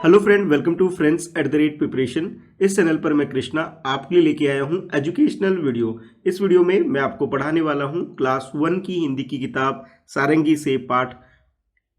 Hello friend, welcome to friends at the rate preparation. इस channel पर मैं कृष्णा आपके लिए लेके आया हूं एजुकेशनल वीडियो। इस वीडियो में मैं आपको पढ़ाने वाला हूं क्लास 1 की हिंदी की किताब सारंगी से पाठ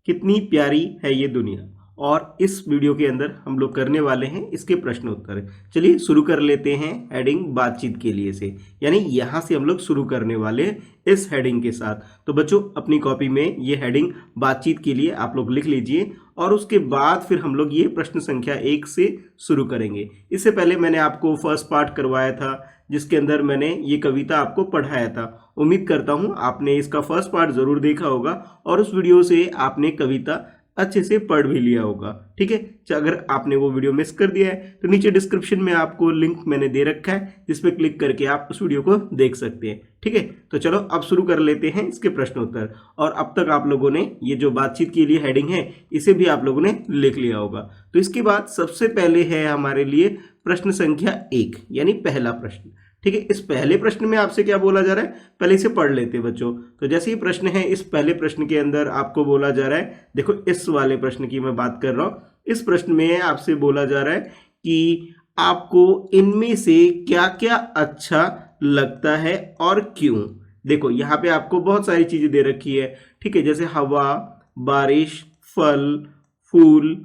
कितनी प्यारी है ये दुनिया। और इस वीडियो के अंदर हम लोग करने वाले हैं इसके प्रश्न उत्तर। चलिए शुरू कर लेते हैं हेडिंग बातचीत के लिए से, यानी यहाँ से हम लोग शुरू करने वाले हैं इस हेडिंग के साथ। तो बच्चों अपनी कॉपी में ये हेडिंग बातचीत के लिए आप लोग लिख लीजिए और उसके बाद फिर हम लोग ये प्रश्न संख्या 1 से शुरू करेंगे। इससे पहले मैंने आपको फर्स्ट पार्ट करवाया था जिसके अंदर मैंने ये कविता आपको पढ़ाया था। उम्मीद करता हूँ आपने इसका फर्स्ट पार्ट ज़रूर देखा होगा और उस वीडियो से आपने कविता अच्छे से पढ़ भी लिया होगा। ठीक है, अगर आपने वो वीडियो मिस कर दिया है तो नीचे डिस्क्रिप्शन में आपको लिंक मैंने दे रखा है जिस पे क्लिक करके आप उस वीडियो को देख सकते हैं। ठीक है, तो चलो अब शुरू कर लेते हैं इसके प्रश्न उत्तर। और अब तक आप लोगों ने ये जो बातचीत के लिए हेडिंग है इसे भी आप लोगों ने लिख लिया होगा। तो इसके बाद सबसे पहले है हमारे लिए प्रश्न संख्या 1, यानी पहला प्रश्न। ठीक है, इस पहले प्रश्न में आपसे क्या बोला जा रहा है, पहले इसे पढ़ लेते हैं बच्चों। तो जैसे ही प्रश्न है, इस पहले प्रश्न के अंदर आपको बोला जा रहा है, देखो इस वाले प्रश्न की मैं बात कर रहा हूं। इस प्रश्न में आपसे बोला जा रहा है कि आपको इनमें से क्या क्या अच्छा लगता है और क्यों। देखो यहाँ पे आपको बहुत सारी चीजें दे रखी है। ठीक है, जैसे हवा, बारिश, फल, फूल,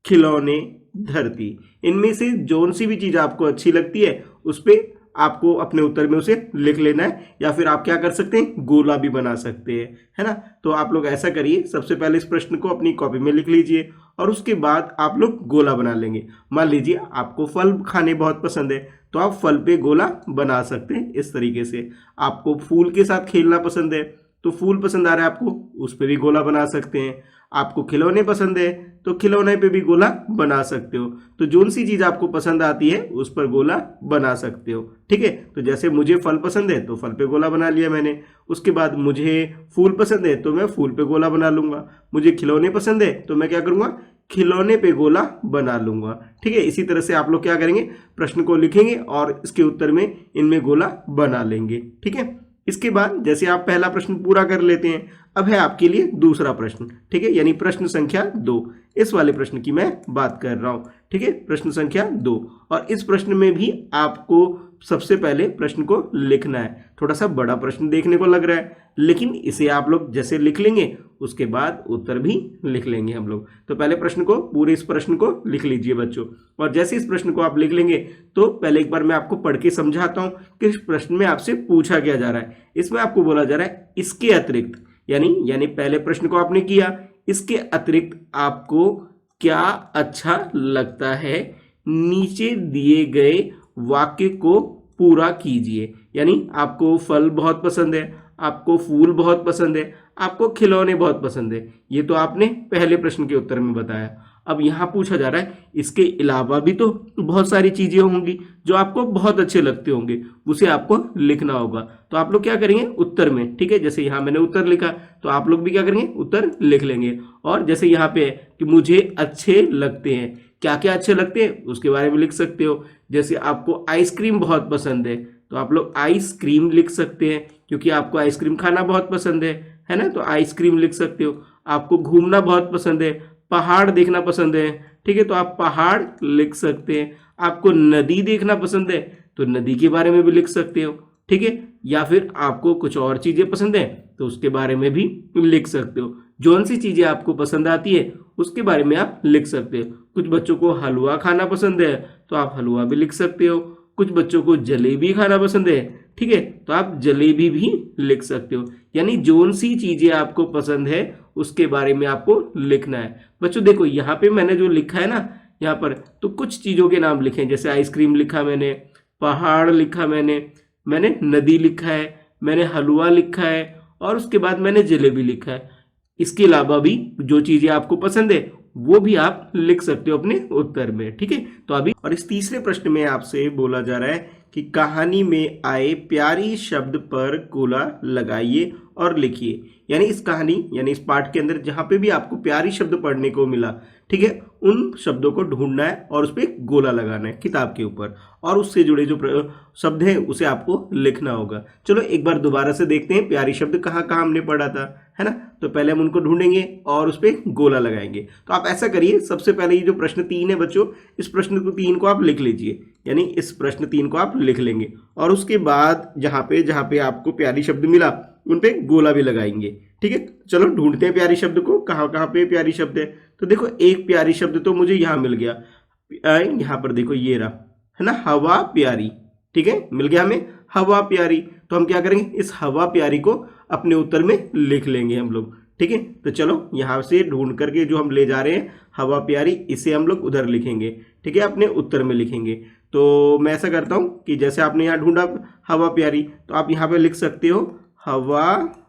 खिलौने, धरती। इनमें से जौन सी भी चीज आपको अच्छी लगती है उस पे आपको अपने उत्तर में उसे लिख लेना है, या फिर आप क्या कर सकते हैं, गोला भी बना सकते हैं, है ना। तो आप लोग ऐसा करिए, सबसे पहले इस प्रश्न को अपनी कॉपी में लिख लीजिए और उसके बाद आप लोग गोला बना लेंगे। मान लीजिए आपको फल खाने बहुत पसंद है तो आप फल पे गोला बना सकते हैं इस तरीके से। आपको फूल के साथ खेलना पसंद है तो फूल पसंद आ रहा है आपको, उस पर भी गोला बना सकते हैं। आपको खिलौने पसंद है तो खिलौने पे भी गोला बना सकते हो। तो जो सी चीज़ आपको पसंद आती है उस पर गोला बना सकते हो। ठीक है, तो जैसे मुझे फल पसंद है तो फल पे गोला बना लिया मैंने। उसके बाद मुझे फूल पसंद है तो मैं फूल पे गोला बना लूंगा। मुझे खिलौने पसंद है तो मैं क्या करूंगा, खिलौने पे गोला बना लूंगा। ठीक है, इसी तरह से आप लोग क्या करेंगे, प्रश्न को लिखेंगे और इसके उत्तर में इनमें गोला बना लेंगे। ठीक है, इसके बाद जैसे आप पहला प्रश्न पूरा कर लेते हैं, अब है आपके लिए दूसरा प्रश्न। ठीक है, यानी प्रश्न संख्या 2। इस वाले प्रश्न की मैं बात कर रहा हूं। ठीक है, प्रश्न संख्या 2। और इस प्रश्न में भी आपको सबसे पहले प्रश्न को लिखना है। थोड़ा सा बड़ा प्रश्न देखने को लग रहा है, लेकिन इसे आप लोग जैसे लिख लेंगे उसके बाद उत्तर भी लिख लेंगे हम लोग। तो पहले प्रश्न को, पूरे इस प्रश्न को लिख लीजिए बच्चों। और जैसे इस प्रश्न को आप लिख लेंगे तो पहले एक बार मैं आपको पढ़ के समझाता हूं कि इस प्रश्न में आपसे पूछा क्या जा रहा है। इसमें आपको बोला जा रहा है इसके अतिरिक्त, यानी पहले प्रश्न को आपने किया, इसके अतिरिक्त आपको क्या अच्छा लगता है, नीचे दिए गए वाक्य को पूरा कीजिए। यानी आपको फल बहुत पसंद है, आपको फूल बहुत पसंद है, आपको खिलौने बहुत पसंद है। ये तो आपने पहले प्रश्न के उत्तर में बताया। अब यहाँ पूछा जा रहा है इसके अलावा भी तो बहुत सारी चीजें होंगी जो आपको बहुत अच्छे लगते होंगे, उसे आपको लिखना होगा। तो आप लोग क्या करेंगे उत्तर में। ठीक है, जैसे यहाँ मैंने उत्तर लिखा तो आप लोग भी क्या करेंगे, उत्तर लिख लेंगे। और जैसे यहाँ पे है कि मुझे अच्छे लगते हैं, क्या क्या अच्छे लगते हैं उसके बारे में लिख सकते हो। जैसे आपको आइसक्रीम बहुत पसंद है तो आप लोग आइसक्रीम लिख सकते हैं, क्योंकि आपको आइसक्रीम खाना बहुत पसंद है ना, तो आइसक्रीम लिख सकते हो। आपको घूमना बहुत पसंद है, पहाड़ देखना पसंद है, ठीक है, तो आप पहाड़ लिख सकते हैं। आपको नदी देखना पसंद है तो नदी के बारे में भी लिख सकते हो। ठीक है, या फिर आपको कुछ और चीजें पसंद है तो उसके बारे में भी लिख सकते हो। जौन सी चीजें आपको पसंद आती है उसके बारे में आप लिख सकते हो। कुछ बच्चों को हलवा खाना पसंद है तो आप हलवा भी लिख सकते हो। कुछ बच्चों को जलेबी खाना पसंद है, ठीक है, तो आप जलेबी भी लिख सकते हो। यानी जौन सी चीजें आपको पसंद है उसके बारे में आपको लिखना है। बच्चों देखो यहाँ पे मैंने जो लिखा है ना, यहाँ पर तो कुछ चीजों के नाम लिखे हैं। जैसे आइसक्रीम लिखा मैंने, पहाड़ लिखा मैंने नदी लिखा है, मैंने हलवा लिखा है और उसके बाद मैंने जलेबी लिखा है। इसके अलावा भी जो चीजें आपको पसंद है वो भी आप लिख सकते हो अपने उत्तर में। ठीक है, तो अभी और इस तीसरे प्रश्न में आपसे बोला जा रहा है कि कहानी में आए प्यारी शब्द पर गोला लगाइए और लिखिए। यानी इस कहानी, यानी इस पाठ के अंदर जहां पे भी आपको प्यारी शब्द पढ़ने को मिला, ठीक है, उन शब्दों को ढूंढना है और उस पर गोला लगाना है किताब के ऊपर, और उससे जुड़े जो शब्द हैं उसे आपको लिखना होगा। चलो एक बार दोबारा से देखते हैं प्यारी शब्द कहाँ कहाँ हमने पढ़ा था। है ना। तो पहले हम उनको ढूंढेंगे और उस पर गोला लगाएंगे। तो आप ऐसा करिए, सबसे पहले ये जो प्रश्न 3 है बच्चों, इस प्रश्न को 3 को आप लिख लीजिए, यानी इस प्रश्न 3 को आप लिख लेंगे और उसके बाद जहाँ पे आपको प्यारी शब्द मिला उन पे गोला भी लगाएंगे। ठीक है, चलो ढूंढते हैं प्यारी शब्द को, कहाँ कहाँ पे प्यारी शब्द है। तो देखो एक प्यारी शब्द तो मुझे यहाँ मिल गया, यहाँ पर देखो ये रहा, है ना, हवा प्यारी। ठीक है, मिल गया हमें हवा प्यारी। तो हम क्या करेंगे, इस हवा प्यारी को अपने उत्तर में लिख लेंगे हम लोग। ठीक है, तो चलो यहाँ से ढूंढ करके जो हम ले जा रहे हैं हवा प्यारी, इसे हम लोग उधर लिखेंगे। ठीक है, अपने उत्तर में लिखेंगे। तो मैं ऐसा करता हूँ कि जैसे आपने यहाँ ढूंढा हवा प्यारी, तो आप यहाँ पे लिख सकते हो हवा।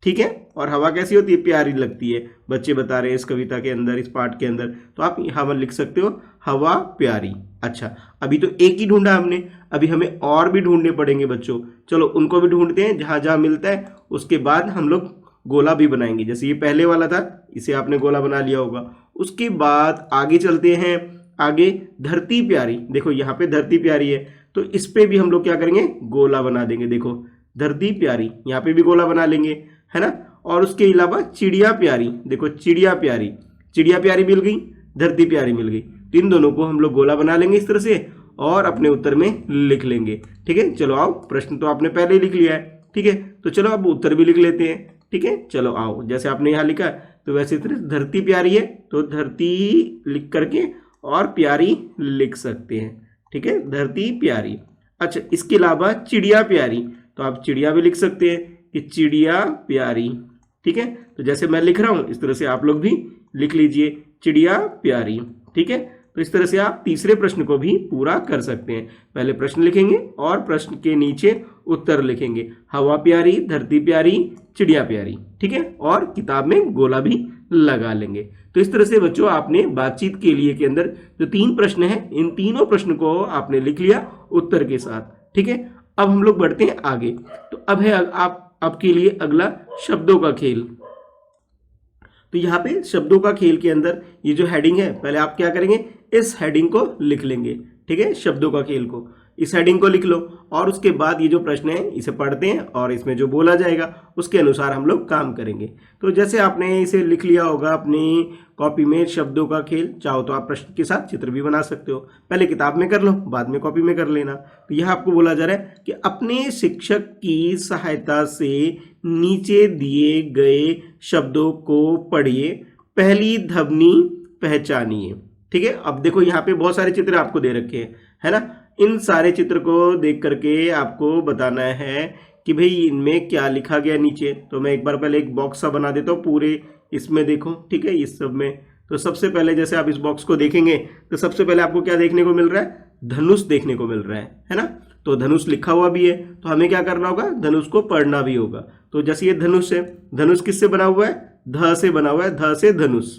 ठीक है, और हवा कैसी होती है, प्यारी लगती है, बच्चे बता रहे हैं इस कविता के अंदर, इस पाठ के अंदर। तो आप यहाँ लिख सकते हो हवा प्यारी। अच्छा, अभी तो एक ही ढूंढा हमने, अभी हमें और भी ढूंढने पड़ेंगे बच्चों। चलो उनको भी ढूंढते हैं, जहाँ जहाँ मिलता है उसके बाद हम लोग गोला भी बनाएंगे। जैसे ये पहले वाला था, इसे आपने गोला बना लिया होगा। उसके बाद आगे चलते हैं, आगे धरती प्यारी। देखो यहाँ पे धरती प्यारी है, तो इस पे भी हम लोग क्या करेंगे, गोला बना देंगे। देखो धरती प्यारी, यहाँ पे भी गोला बना लेंगे, है ना। और उसके अलावा चिड़िया प्यारी, देखो चिड़िया प्यारी, चिड़िया प्यारी मिल गई, धरती प्यारी मिल गई। तो इन दोनों को हम लोग गोला बना लेंगे इस तरह से और अपने उत्तर में लिख लेंगे। ठीक है, चलो आओ, प्रश्न तो आपने पहले ही लिख लिया है। ठीक है, तो चलो अब उत्तर भी लिख लेते हैं। ठीक है, चलो आओ, जैसे आपने यहाँ लिखा तो वैसे तरह धरती प्यारी है, तो धरती लिख करके और प्यारी लिख सकते हैं। ठीक है, धरती प्यारी। अच्छा, इसके अलावा चिड़िया प्यारी, तो आप चिड़िया भी लिख सकते हैं कि चिड़िया प्यारी। ठीक है, तो जैसे मैं लिख रहा हूं इस तरह से आप लोग भी लिख लीजिए, चिड़िया प्यारी। ठीक है, तो इस तरह से आप तीसरे प्रश्न को भी पूरा कर सकते हैं। पहले प्रश्न लिखेंगे और प्रश्न के नीचे उत्तर लिखेंगे, हवा प्यारी, धरती प्यारी, चिड़िया प्यारी। ठीक है, और किताब में गोला भी लगा लेंगे। तो इस तरह से बच्चों आपने बातचीत के लिए के अंदर जो 3 प्रश्न हैं, इन तीनों प्रश्न को आपने लिख लिया उत्तर के साथ। ठीक है, अब हम लोग बढ़ते हैं आगे। तो अब है आपके लिए अगला शब्दों का खेल। तो यहाँ पे शब्दों का खेल के अंदर ये जो हेडिंग है, पहले आप क्या करेंगे, इस हेडिंग को लिख लेंगे। ठीक है, शब्दों का खेल को, इस हेडिंग को लिख लो और उसके बाद ये जो प्रश्न है इसे पढ़ते हैं और इसमें जो बोला जाएगा उसके अनुसार हम लोग काम करेंगे। तो जैसे आपने इसे लिख लिया होगा अपनी कॉपी में, शब्दों का खेल, चाहो तो आप प्रश्न के साथ चित्र भी बना सकते हो। पहले किताब में कर लो, बाद में कॉपी में कर लेना। तो यह आपको बोला जा रहा है कि अपने शिक्षक की सहायता से नीचे दिए गए शब्दों को पढ़िए, पहली ध्वनि पहचानिए। ठीक है, अब देखो यहाँ पे बहुत सारे चित्र आपको दे रखे हैं, है ना। इन सारे चित्र को देख करके आपको बताना है कि भाई इनमें क्या लिखा गया नीचे। तो मैं एक बार पहले एक बॉक्स सा बना देता हूँ पूरे इसमें, देखो। ठीक है, इस सब में तो सबसे पहले जैसे आप इस बॉक्स को देखेंगे तो सबसे पहले आपको क्या देखने को मिल रहा है, धनुष देखने को मिल रहा है ना। तो धनुष लिखा हुआ भी है, तो हमें क्या करना होगा, धनुष को पढ़ना भी होगा। तो जैसे ये धनुष है, धनुष किससे बना हुआ है, ध से बना हुआ है, ध से धनुष।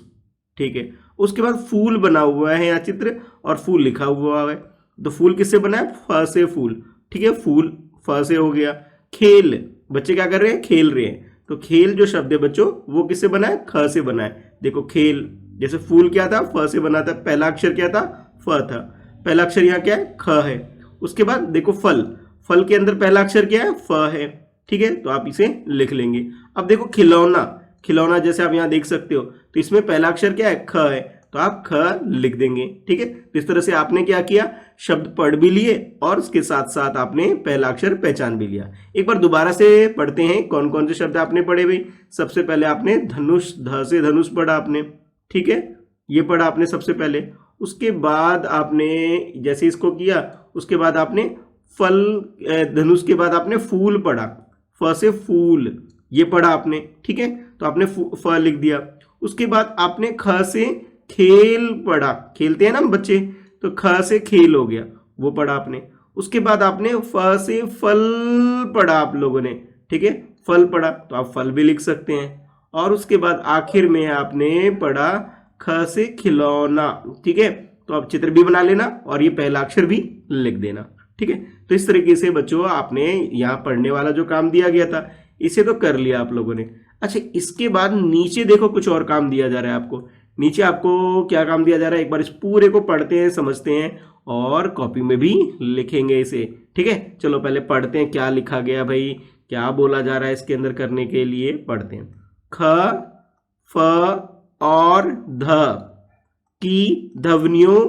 ठीक है, उसके बाद फूल बना हुआ है यहाँ चित्र और फूल लिखा हुआ है। तो फूल किससे बना है, फ से फूल। ठीक है, फूल फ से हो गया। खेल, बच्चे क्या कर रहे हैं, खेल रहे हैं। तो खेल जो शब्द है बच्चों वो किससे बना है, ख से बना है। देखो खेल, जैसे फूल क्या था, फ से बना था, पहला अक्षर क्या था, फ था, पहला अक्षर यहाँ क्या है, ख है। उसके बाद देखो फल, फल के अंदर पहला अक्षर क्या है, फ है। ठीक है, तो आप इसे लिख लेंगे। अब देखो खिलौना, खिलौना जैसे आप यहाँ देख सकते हो, तो इसमें पहला अक्षर क्या है, ख है, तो आप ख लिख देंगे। ठीक है, तो इस तरह से आपने क्या किया, शब्द पढ़ भी लिए और उसके साथ साथ आपने पहला अक्षर पहचान भी लिया। एक बार दोबारा से पढ़ते हैं कौन कौन से शब्द आपने पढ़े भाई। सबसे पहले आपने धनुष, ध से धनुष पढ़ा आपने। ठीक है, ये पढ़ा आपने सबसे पहले। उसके बाद आपने जैसे इसको किया, उसके बाद आपने फल, धनुष के बाद आपने फूल पढ़ा, फ से फूल, ये पढ़ा आपने। ठीक है, तो आपने फ लिख दिया। उसके बाद आपने ख से खेल पढ़ा, खेलते हैं ना बच्चे, तो ख से खेल हो गया, वो पढ़ा आपने। उसके बाद आपने फ से फल पढ़ा आप लोगों ने। ठीक है, फल पढ़ा, तो आप फल भी लिख सकते हैं। और उसके बाद आखिर में आपने पढ़ा ख से खिलौना। ठीक है, तो आप चित्र भी बना लेना और ये पहला अक्षर भी लिख देना। ठीक है, तो इस तरीके से बच्चों आपने यहाँ पढ़ने वाला जो काम दिया गया था इसे तो कर लिया आप लोगों ने। अच्छा, इसके बाद नीचे देखो कुछ और काम दिया जा रहा है आपको। नीचे आपको क्या काम दिया जा रहा है, एक बार इस पूरे को पढ़ते हैं, समझते हैं और कॉपी में भी लिखेंगे इसे। ठीक है, चलो पहले पढ़ते हैं क्या लिखा गया भाई, क्या बोला जा रहा है इसके अंदर करने के लिए, पढ़ते हैं। ख, फ और ध की ध्वनियों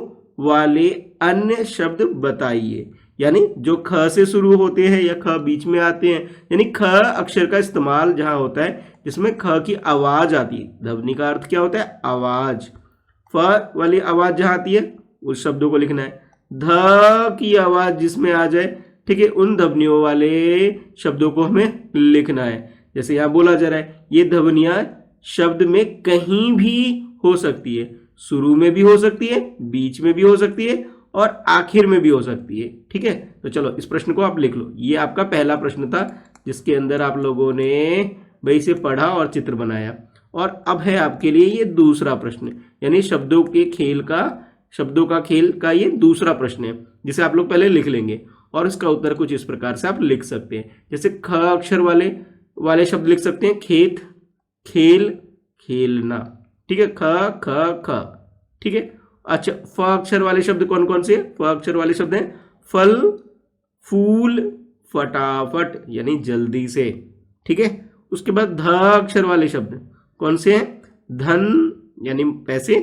वाले अन्य शब्द बताइए। यानी जो ख से शुरू होते हैं या ख बीच में आते हैं, यानी ख अक्षर का इस्तेमाल जहां होता है जिसमें ख की आवाज आती है। ध्वनि का अर्थ क्या होता है? आवाज। फ वाली आवाज जहां आती है उस शब्दों को लिखना है। ध की आवाज जिसमें आ जाए, ठीक है, उन ध्वनियों वाले शब्दों को हमें लिखना है। जैसे यहां बोला जा रहा है ये ध्वनियां शब्द में कहीं भी हो सकती है, शुरू में भी हो सकती है, बीच में भी हो सकती है और आखिर में भी हो सकती है। ठीक है, तो चलो इस प्रश्न को आप लिख लो। ये आपका पहला प्रश्न था जिसके अंदर आप लोगों ने भाई से पढ़ा और चित्र बनाया। और अब है आपके लिए ये दूसरा प्रश्न, यानी शब्दों का खेल का ये दूसरा प्रश्न है जिसे आप लोग पहले लिख लेंगे और इसका उत्तर कुछ इस प्रकार से आप लिख सकते हैं। जैसे ख अक्षर वाले शब्द लिख सकते हैं, खेत, खेल, खेलना। ठीक है, ख ख ख। ठीक है, अच्छा, फ अक्षर वाले शब्द कौन कौन से? फ अक्षर वाले शब्द हैं फल, फूल, फटाफट यानी जल्दी से। ठीक है, उसके बाद ध अक्षर वाले शब्द कौन से हैं? धन यानी पैसे,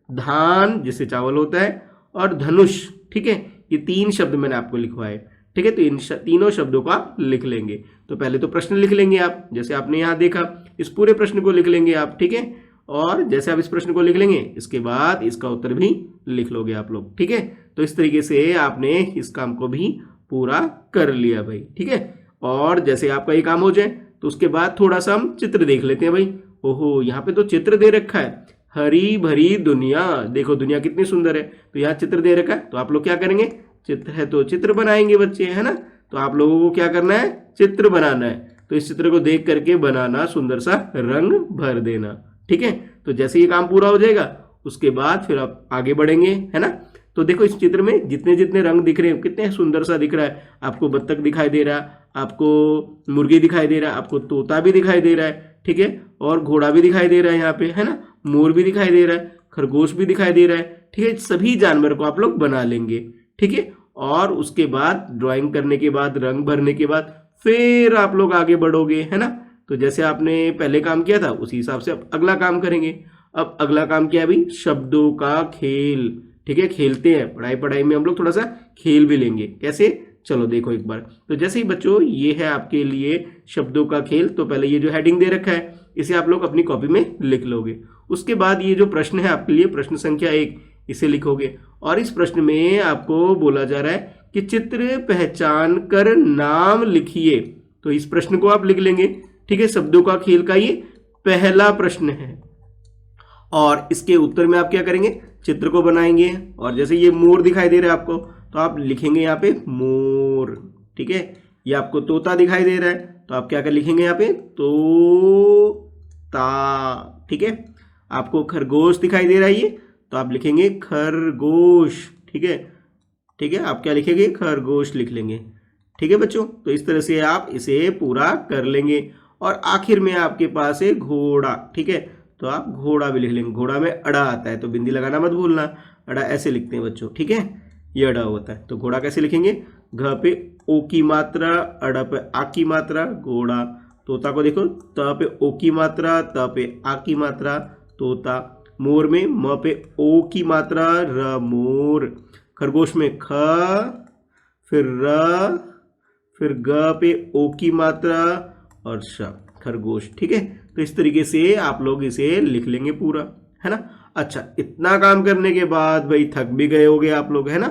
धान जिससे चावल होता है और धनुष। ठीक है, ये 3 शब्द मैंने आपको लिखवाए। ठीक है, तो इन तीनों शब्दों को आप लिख लेंगे। तो पहले तो प्रश्न लिख लेंगे आप, जैसे आपने यहाँ देखा इस पूरे प्रश्न को लिख लेंगे आप। ठीक है, और जैसे आप इस प्रश्न को लिख लेंगे इसके बाद इसका उत्तर भी लिख लोगे आप लोग। ठीक है, तो इस तरीके से आपने इस काम को भी पूरा कर लिया भाई। ठीक है, और जैसे आपका ये काम हो जाए तो उसके बाद थोड़ा सा हम चित्र देख लेते हैं भाई। ओहो, यहाँ पे तो चित्र दे रखा है, हरी भरी दुनिया, देखो दुनिया कितनी सुंदर है। तो यहाँ चित्र दे रखा है तो आप लोग क्या करेंगे? चित्र है तो चित्र बनाएंगे बच्चे, है ना। तो आप लोगों को क्या करना है? चित्र बनाना है। तो इस चित्र को देख करके बनाना, सुंदर सा रंग भर देना। ठीक है, तो जैसे ये काम पूरा हो जाएगा उसके बाद फिर आप आगे बढ़ेंगे, है ना। तो देखो इस चित्र में जितने जितने रंग दिख रहे हैं कितने सुंदर सा दिख रहा है। आपको बत्तख दिखाई दे रहा है, आपको मुर्गी दिखाई दे रहा है, आपको तोता भी दिखाई दे रहा है। ठीक है, और घोड़ा भी दिखाई दे रहा है यहाँ पे, है ना, मोर भी दिखाई दे रहा है, खरगोश भी दिखाई दे रहा है। ठीक है, सभी जानवर को आप लोग बना लेंगे। ठीक है, और उसके बाद ड्राइंग करने के बाद, रंग भरने के बाद फिर आप लोग आगे बढ़ोगे, है ना। तो जैसे आपने पहले काम किया था उसी हिसाब से अब अगला काम करेंगे। अब अगला काम क्या है भाई? शब्दों का खेल। ठीक है, खेलते हैं, पढ़ाई में हम लोग थोड़ा सा खेल भी लेंगे। कैसे? चलो देखो एक बार। तो जैसे ही बच्चों ये है आपके लिए शब्दों का खेल, तो पहले ये जो हेडिंग दे रखा है इसे आप लोग अपनी कॉपी में लिख लोगे। उसके बाद ये जो प्रश्न है आपके लिए, प्रश्न संख्या 1, इसे लिखोगे। और इस प्रश्न में आपको बोला जा रहा है कि चित्र पहचान कर नाम लिखिए। तो इस प्रश्न को आप लिख लेंगे। ठीक है, शब्दों का खेल का ये पहला प्रश्न है और इसके उत्तर में आप क्या करेंगे? चित्र को बनाएंगे। और जैसे ये मोर दिखाई दे रहा है आपको तो आप लिखेंगे यहाँ पे मोर। ठीक है, ये आपको तोता दिखाई दे रहा है तो आप क्या कर लिखेंगे यहाँ पे? तोता। ठीक है, आपको खरगोश दिखाई दे रहा है ये तो आप लिखेंगे खरगोश। ठीक है, ठीक है, आप क्या लिखेंगे? खरगोश लिख लेंगे। ठीक है बच्चों, तो इस तरह से आप इसे पूरा कर लेंगे। और आखिर में आपके पास है घोड़ा। ठीक है, तो आप घोड़ा भी लिख लेंगे। घोड़ा में अड़ा आता है तो बिंदी लगाना मत भूलना। अड़ा ऐसे लिखते हैं बच्चों। ठीक है, ये अड़ा होता है। तो घोड़ा कैसे लिखेंगे? घ पे ओ की मात्रा, अड़ा पे आ की मात्रा, घोड़ा। तोता को देखो, त पे ओ की मात्रा, त पे आ की मात्रा, तोता। मोर में म पे ओ की मात्रा, र, मोर। खरगोश में ख, फिर र, फिर ग पे ओ की मात्रा और श, खरगोश। ठीक है, तो इस तरीके से आप लोग इसे लिख लेंगे पूरा, है ना। अच्छा, इतना काम करने के बाद भाई थक भी गए होगे आप लोग, है ना।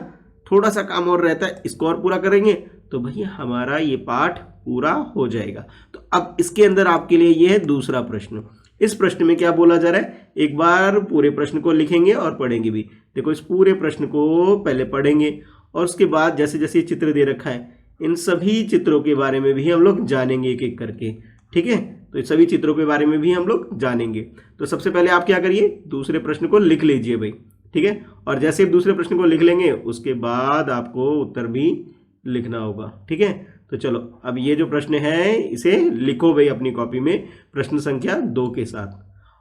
थोड़ा सा काम और रहता है, इसको और पूरा करेंगे तो भाई हमारा ये पाठ पूरा हो जाएगा। तो अब इसके अंदर आपके लिए ये है दूसरा प्रश्न। इस प्रश्न में क्या बोला जा रहा है? एक बार पूरे प्रश्न को लिखेंगे और पढ़ेंगे भी। देखो इस पूरे प्रश्न को पहले पढ़ेंगे और उसके बाद जैसे जैसे चित्र दे रखा है इन सभी चित्रों के बारे में भी हम लोग जानेंगे एक एक करके। ठीक है, तो इस सभी चित्रों के बारे में भी हम लोग जानेंगे। तो सबसे पहले आप क्या करिए? दूसरे प्रश्न को लिख लीजिए भाई। ठीक है, और जैसे दूसरे प्रश्न को लिख लेंगे उसके बाद आपको उत्तर भी लिखना होगा। ठीक है, तो चलो अब ये जो प्रश्न है इसे लिखो भाई अपनी कॉपी में प्रश्न संख्या 2 के साथ।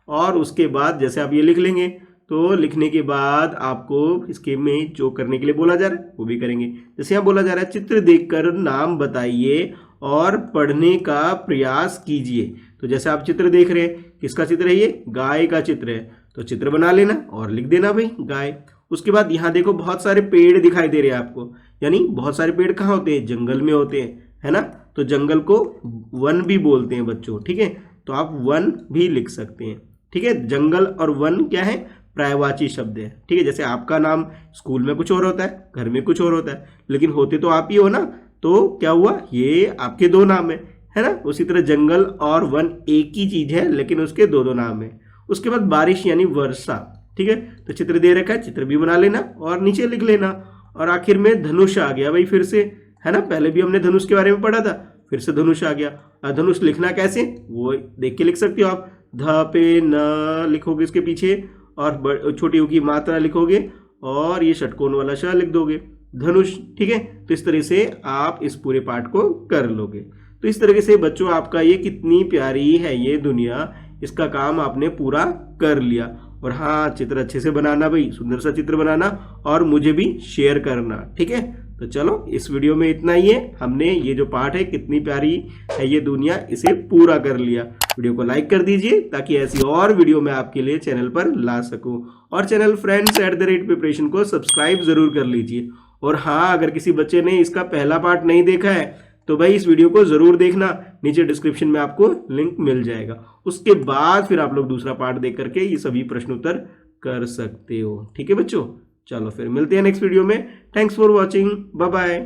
और उसके बाद जैसे आप ये लिख लेंगे तो लिखने के बाद आपको इसके में जो करने के लिए बोला जा रहा है वो भी करेंगे। जैसे यहाँ बोला जा रहा है चित्र देखकर नाम बताइए और पढ़ने का प्रयास कीजिए। तो जैसे आप चित्र देख रहे हैं, किसका चित्र है ये? गाय का चित्र है। तो चित्र बना लेना और लिख देना भाई गाय। उसके बाद यहाँ देखो बहुत सारे पेड़ दिखाई दे रहे हैं आपको, यानी बहुत सारे पेड़ कहाँ होते हैं? जंगल में होते हैं, है ना। तो जंगल को वन भी बोलते हैं बच्चों, ठीक है। तो आप वन भी लिख सकते हैं, ठीक है। जंगल और वन क्या है? पर्यायवाची शब्द है, ठीक है। जैसे आपका नाम स्कूल में कुछ और होता है, घर में कुछ और होता है, लेकिन होते तो आप ही हो ना। तो क्या हुआ? ये आपके दो नाम है ना। उसी तरह जंगल और वन एक ही चीज है, लेकिन उसके दो दो नाम है। उसके बाद बारिश यानी वर्षा, ठीक है। तो चित्र दे रखा है, चित्र भी बना लेना और नीचे लिख लेना। और आखिर में धनुष आ गया भाई, फिर से, है ना। पहले भी हमने धनुष के बारे में पढ़ा था, फिर से धनुष आ गया। और धनुष लिखना कैसे, वो देख के लिख सकते हो आप। ध पे न लिखोगे इसके पीछे, और छोटी होगी मात्रा लिखोगे, और ये षटकोण वाला श लिख दोगे, धनुष, ठीक है। तो इस तरह से आप इस पूरे पाठ को कर लोगे। तो इस तरीके से बच्चों आपका ये कितनी प्यारी है ये दुनिया, इसका काम आपने पूरा कर लिया। और हाँ, चित्र अच्छे से बनाना भाई, सुंदर सा चित्र बनाना और मुझे भी शेयर करना, ठीक है। तो चलो इस वीडियो में इतना ही है। हमने ये जो पाठ है कितनी प्यारी है ये दुनिया, इसे पूरा कर लिया। वीडियो को लाइक कर दीजिए ताकि ऐसी और वीडियो मैं आपके लिए चैनल पर ला सकूं। और चैनल friends@प्रिपरेशन को सब्सक्राइब जरूर कर लीजिए। और हाँ, अगर किसी बच्चे ने इसका पहला पार्ट नहीं देखा है तो भाई इस वीडियो को जरूर देखना, नीचे डिस्क्रिप्शन में आपको लिंक मिल जाएगा। उसके बाद फिर आप लोग दूसरा पार्ट देख करके ये सभी प्रश्न उत्तर कर सकते हो, ठीक है बच्चों। चलो फिर मिलते हैं नेक्स्ट वीडियो में। Thanks for watching, bye bye.